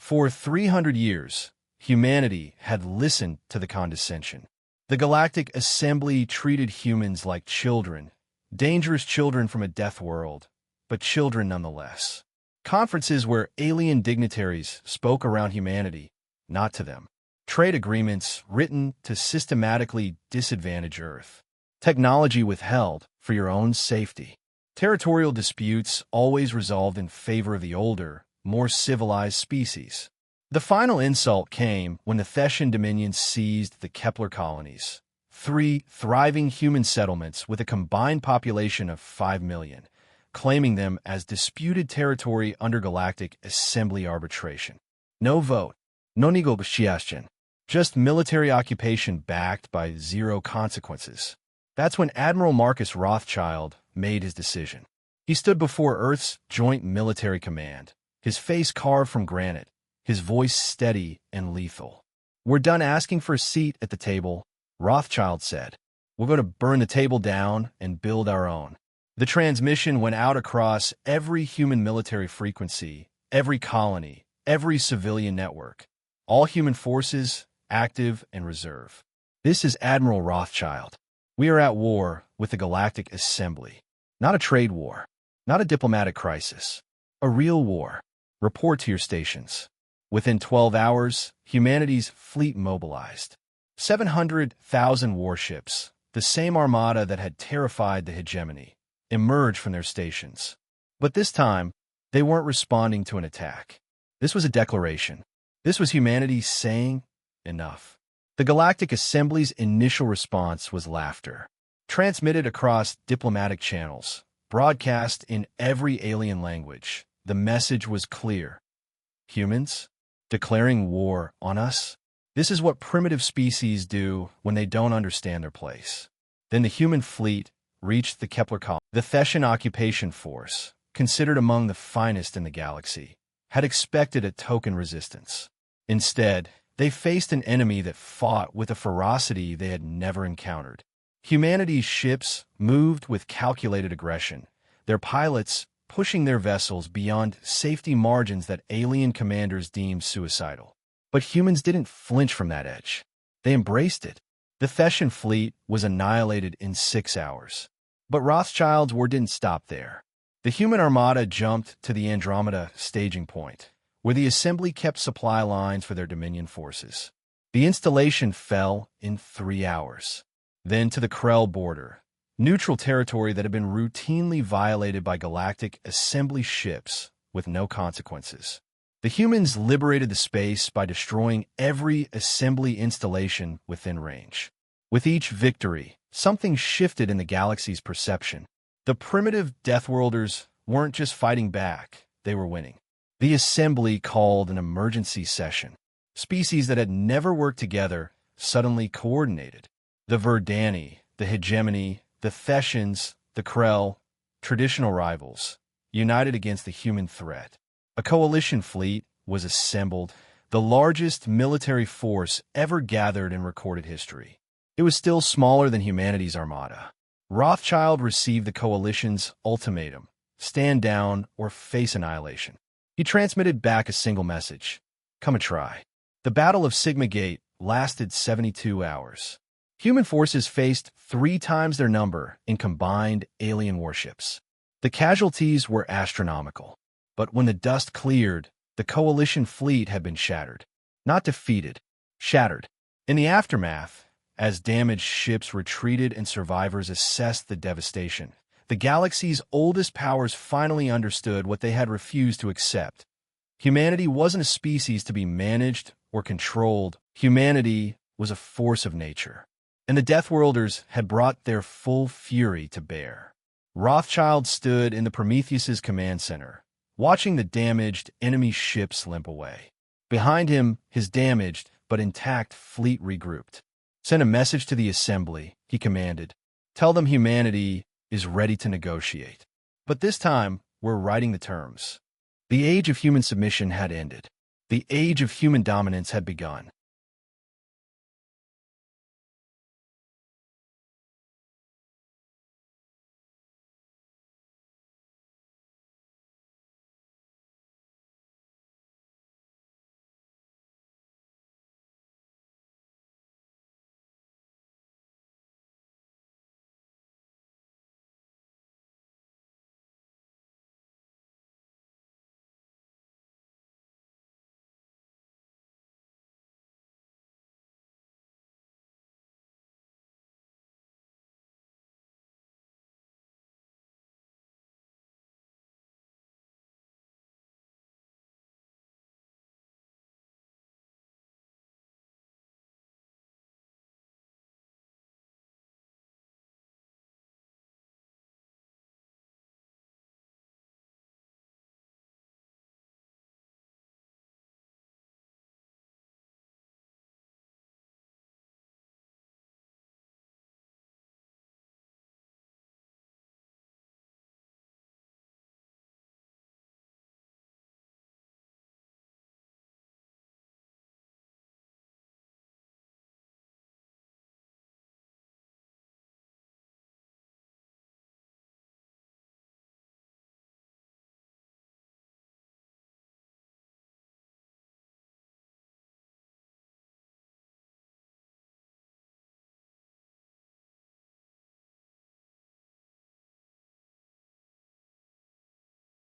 For 300 years, humanity had listened to the condescension. The Galactic Assembly treated humans like children, dangerous children from a death world, but children nonetheless. Conferences where alien dignitaries spoke around humanity, not to them. Trade agreements written to systematically disadvantage Earth. Technology withheld for your own safety. Territorial disputes always resolved in favor of the older, more civilized species. The final insult came when the Thetian dominions seized the Kepler colonies, 3 thriving human settlements with a combined population of 5 million, claiming them as disputed territory under Galactic Assembly arbitration. No vote, no negotiation, just military occupation backed by 0 consequences. That's when Admiral Marcus Rothschild made his decision. He stood before Earth's Joint Military Command, his face carved from granite, his voice steady and lethal. "We're done asking for a seat at the table," Rothschild said. "We're going to burn the table down and build our own." The transmission went out across every human military frequency, every colony, every civilian network. All human forces, active and reserve. "This is Admiral Rothschild. We are at war with the Galactic Assembly. Not a trade war, not a diplomatic crisis. A real war. Report to your stations." Within 12 hours, humanity's fleet mobilized. 700,000 warships, the same armada that had terrified the hegemony, emerged from their stations. But this time, they weren't responding to an attack. This was a declaration. This was humanity saying, enough. The Galactic Assembly's initial response was laughter. Transmitted across diplomatic channels, broadcast in every alien language, the message was clear. Humans? Declaring war on us? This is what primitive species do when they don't understand their place. Then the human fleet reached the Kepler colony. The Thetian occupation force, considered among the finest in the galaxy, had expected a token resistance. Instead, they faced an enemy that fought with a ferocity they had never encountered. Humanity's ships moved with calculated aggression, their pilots pushing their vessels beyond safety margins that alien commanders deemed suicidal. But humans didn't flinch from that edge. They embraced it. The Thetian fleet was annihilated in 6 hours. But Rothschild's war didn't stop there. The human armada jumped to the Andromeda staging point, where the Assembly kept supply lines for their Dominion forces. The installation fell in 3 hours. Then to the Krell border, neutral territory that had been routinely violated by Galactic Assembly ships with no consequences. The humans liberated the space by destroying every Assembly installation within range. With each victory, something shifted in the galaxy's perception. The primitive Deathworlders weren't just fighting back, they were winning. The Assembly called an emergency session. Species that had never worked together suddenly coordinated. The Verdani, the Hegemony, the Thetians, the Krell, traditional rivals, united against the human threat. A coalition fleet was assembled, the largest military force ever gathered in recorded history. It was still smaller than humanity's armada. Rothschild received the coalition's ultimatum: stand down or face annihilation. He transmitted back a single message: come and try. The Battle of Sigma Gate lasted 72 hours. Human forces faced 3 times their number in combined alien warships. The casualties were astronomical. But when the dust cleared, the coalition fleet had been shattered. Not defeated, shattered. In the aftermath, as damaged ships retreated and survivors assessed the devastation, the galaxy's oldest powers finally understood what they had refused to accept. Humanity wasn't a species to be managed or controlled. Humanity was a force of nature. And the Deathworlders had brought their full fury to bear. Rothschild stood in the Prometheus's command center, watching the damaged enemy ships limp away. Behind him, his damaged but intact fleet regrouped. Send a message to the Assembly, he commanded. Tell them humanity is ready to negotiate. But this time, we're writing the terms. The age of human submission had ended. The age of human dominance had begun.